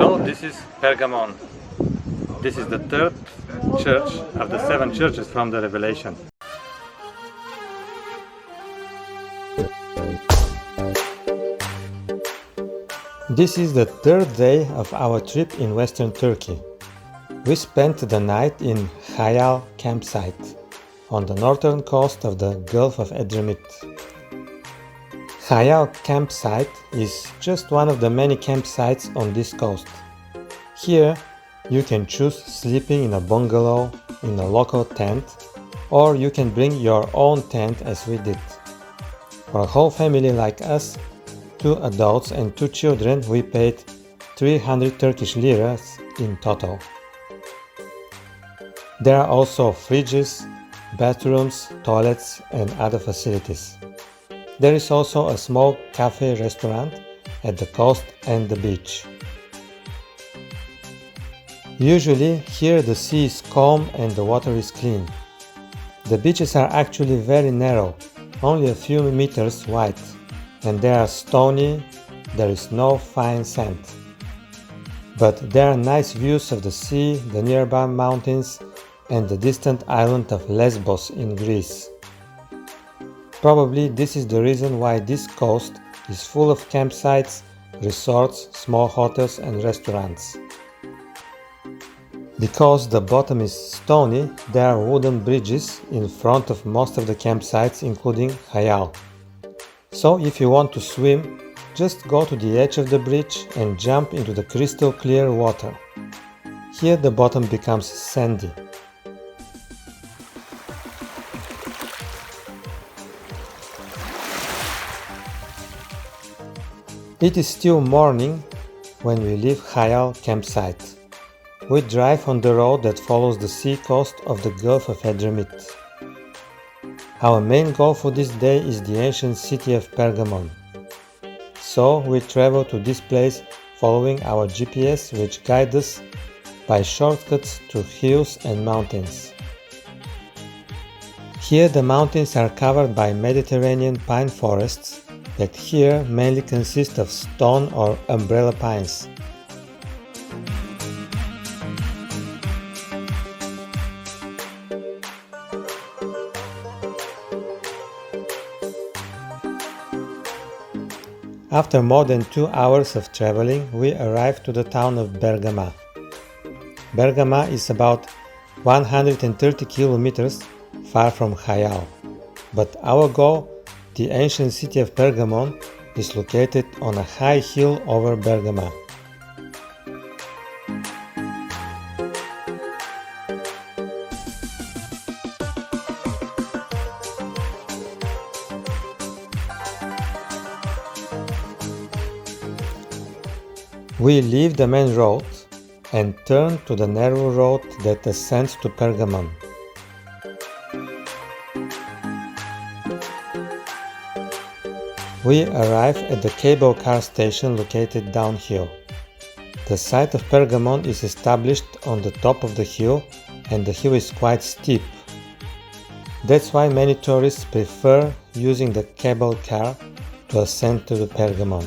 So this is Pergamon. This is the third church of the seven churches from the Revelation. This is the third day of our trip in western Turkey. We spent the night in Hayal campsite on the northern coast of the Gulf of Edremit. Hayal campsite is just one of the many campsites on this coast. Here you can choose sleeping in a bungalow, in a local tent, or you can bring your own tent as we did. For a whole family like us, 2 adults and 2 children, we paid 300 Turkish liras in total. There are also fridges, bathrooms, toilets and other facilities. There is also a small cafe restaurant at the coast and the beach. Usually here the sea is calm and the water is clean. The beaches are actually very narrow, only a few meters wide, and they are stony, there is no fine sand. But there are nice views of the sea, the nearby mountains, and the distant island of Lesbos in Greece. Probably this is the reason why this coast is full of campsites, resorts, small hotels and restaurants. Because the bottom is stony, there are wooden bridges in front of most of the campsites, including Hayal. So if you want to swim, just go to the edge of the bridge and jump into the crystal clear water. Here the bottom becomes sandy. It is still morning when we leave Hayal campsite. We drive on the road that follows the sea coast of the Gulf of Edremit. Our main goal for this day is the ancient city of Pergamon. So we travel to this place following our GPS, which guides us by shortcuts through hills and mountains. Here the mountains are covered by Mediterranean pine forests that here mainly consist of stone or umbrella pines. After more than 2 hours of traveling, we arrived to the town of Bergama. Bergama is about 130 kilometers far from Hayal, but our goal, the ancient city of Pergamon, is located on a high hill over Bergama. We leave the main road and turn to the narrow road that ascends to Pergamon. We arrive at the cable car station located downhill. The site of Pergamon is established on the top of the hill, and the hill is quite steep. That's why many tourists prefer using the cable car to ascend to the Pergamon.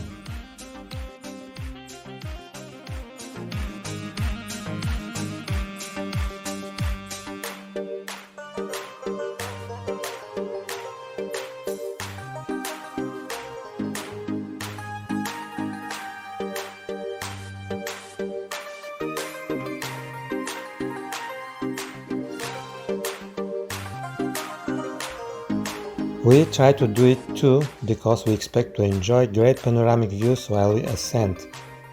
We try to do it too because we expect to enjoy great panoramic views while we ascend,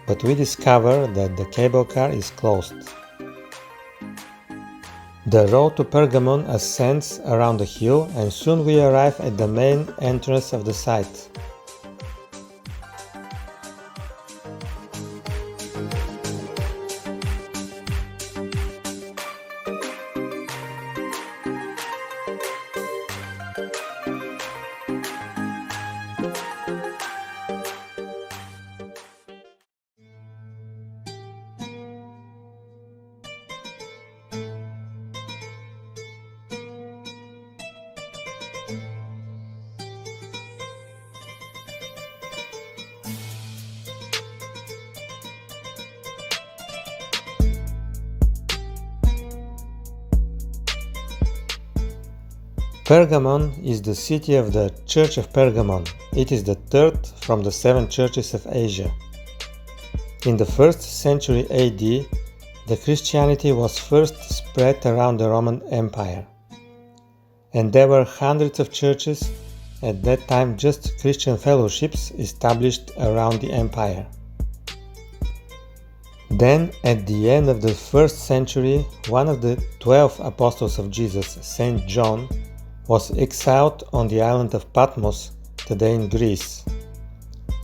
but we discover that the cable car is closed. The road to Pergamon ascends around the hill and soon we arrive at the main entrance of the site. Pergamon is the city of the Church of Pergamon. It is the third from the 7 churches of Asia. In the 1st century AD, the Christianity was first spread around the Roman Empire. And there were hundreds of churches, at that time just Christian fellowships established around the empire. Then, at the end of the 1st century, one of the 12 apostles of Jesus, Saint John, was exiled on the island of Patmos, today in Greece.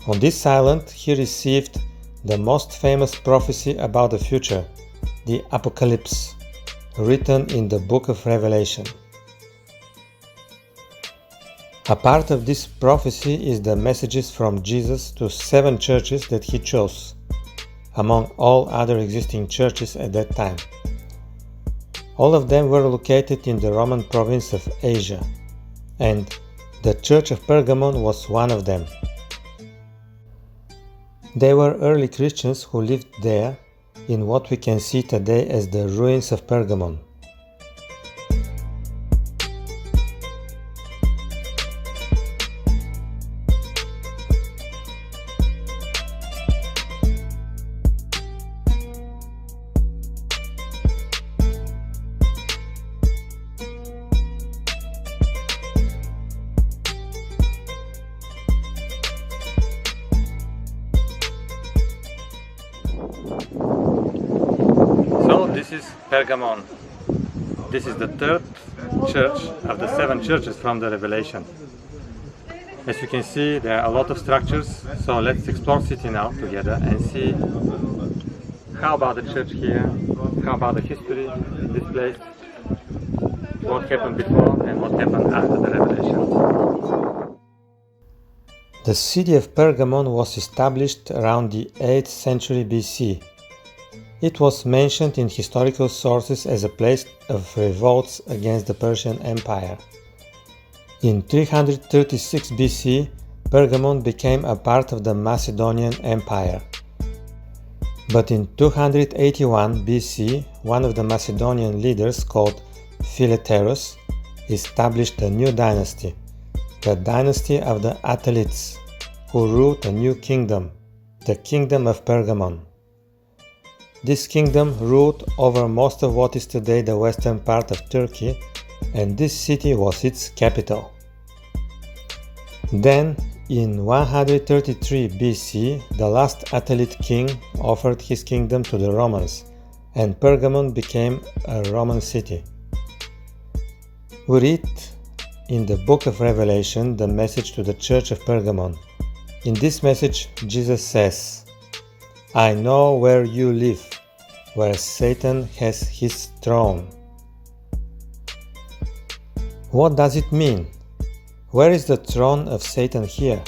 On this island, he received the most famous prophecy about the future, the Apocalypse, written in the book of Revelation. A part of this prophecy is the messages from Jesus to 7 churches that he chose, among all other existing churches at that time. All of them were located in the Roman province of Asia, and the Church of Pergamon was one of them. They were early Christians who lived there in what we can see today as the ruins of Pergamon. So this is Pergamon. This is the 3rd church of the 7 churches from the Revelation. As you can see, there are a lot of structures, so let's explore city now together and see how about the church here, how about the history in this place, what happened before and what happened after the Revelation. The city of Pergamon was established around the 8th century BC. It was mentioned in historical sources as a place of revolts against the Persian Empire. In 336 BC, Pergamon became a part of the Macedonian Empire. But in 281 BC, one of the Macedonian leaders called Phileteros established a new dynasty, the dynasty of the Attalids, who ruled a new kingdom, the Kingdom of Pergamon. This kingdom ruled over most of what is today the western part of Turkey, and this city was its capital. Then, in 133 BC, the last Attalid king offered his kingdom to the Romans, and Pergamon became a Roman city. We read in the book of Revelation the message to the Church of Pergamon. In this message, Jesus says, "I know where you live, where Satan has his throne." What does it mean? Where is the throne of Satan here?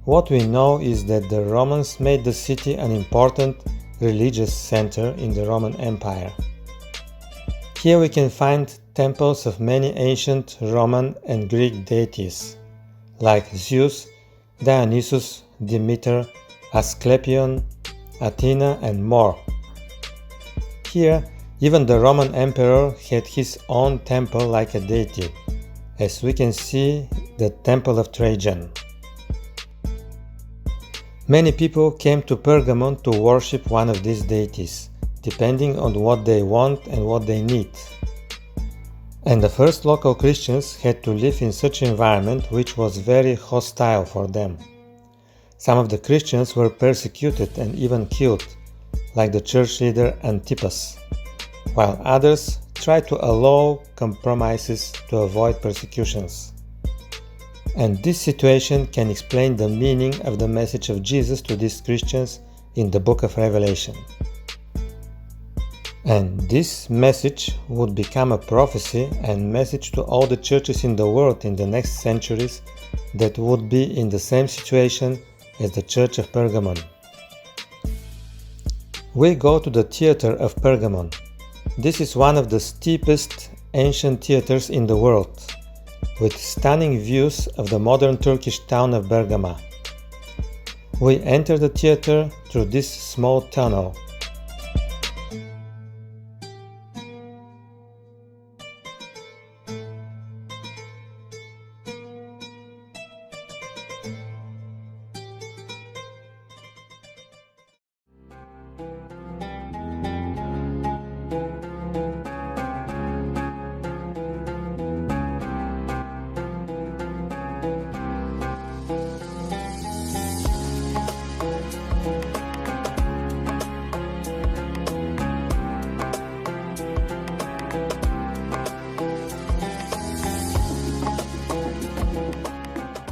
What we know is that the Romans made the city an important religious center in the Roman Empire. Here we can find temples of many ancient Roman and Greek deities, like Zeus, Dionysus, Demeter, Asclepion, Athena, and more. Here, even the Roman emperor had his own temple like a deity, as we can see the Temple of Trajan. Many people came to Pergamon to worship one of these deities, depending on what they want and what they need. And the first local Christians had to live in such an environment which was very hostile for them. Some of the Christians were persecuted and even killed, like the church leader Antipas, while others tried to allow compromises to avoid persecutions. And this situation can explain the meaning of the message of Jesus to these Christians in the book of Revelation. And this message would become a prophecy and message to all the churches in the world in the next centuries that would be in the same situation as the Church of Pergamon. We go to the theater of Pergamon. This is one of the steepest ancient theaters in the world, with stunning views of the modern Turkish town of Bergama. We enter the theater through this small tunnel.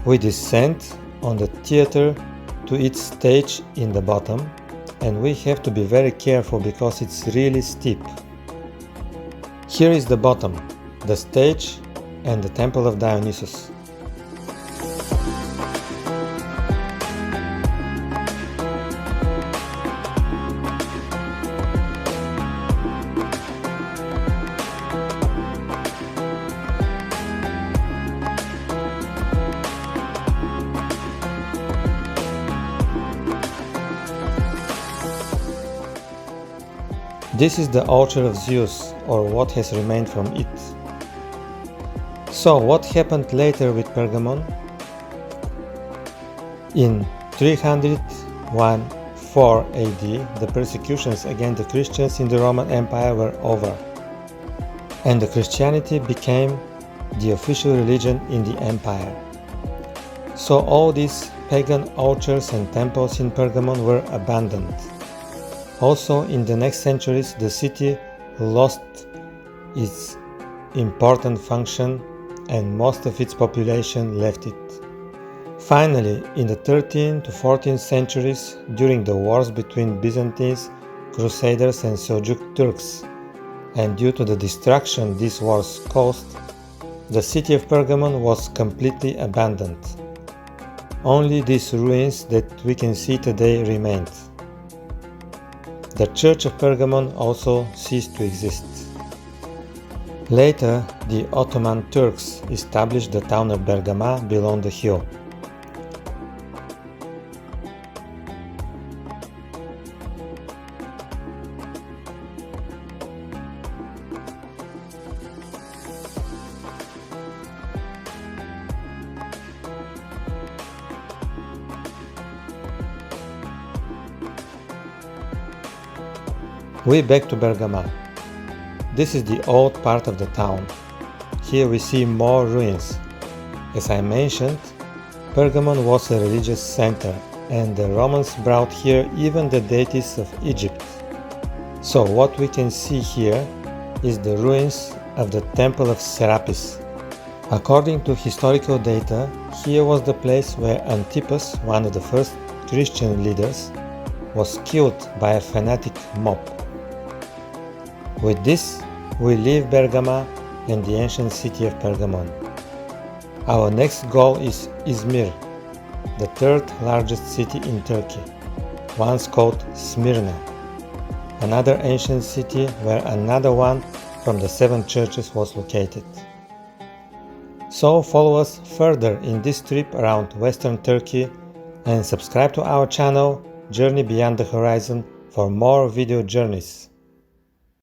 We descend on the theater to its stage in the bottom, and we have to be very careful because it's really steep. Here is the bottom, the stage and the temple of Dionysus. This is the altar of Zeus, or what has remained from it. So, what happened later with Pergamon? In 301-4 AD, the persecutions against the Christians in the Roman Empire were over, and the Christianity became the official religion in the empire. So all these pagan altars and temples in Pergamon were abandoned. Also, in the next centuries, the city lost its important function and most of its population left it. Finally, in the 13th to 14th centuries, during the wars between Byzantines, Crusaders and Seljuk Turks, and due to the destruction these wars caused, the city of Pergamon was completely abandoned. Only these ruins that we can see today remained. The church of Pergamon also ceased to exist. Later, the Ottoman Turks established the town of Bergama below the hill. We back to Bergama. This is the old part of the town. Here we see more ruins. As I mentioned, Pergamon was a religious center, and the Romans brought here even the deities of Egypt. So what we can see here is the ruins of the temple of Serapis. According to historical data, here was the place where Antipas, one of the first Christian leaders, was killed by a fanatic mob. With this, we leave Bergama and the ancient city of Pergamon. Our next goal is Izmir, the third largest city in Turkey, once called Smyrna, another ancient city where another one from the 7 churches was located. So follow us further in this trip around Western Turkey and subscribe to our channel Journey Beyond the Horizon for more video journeys.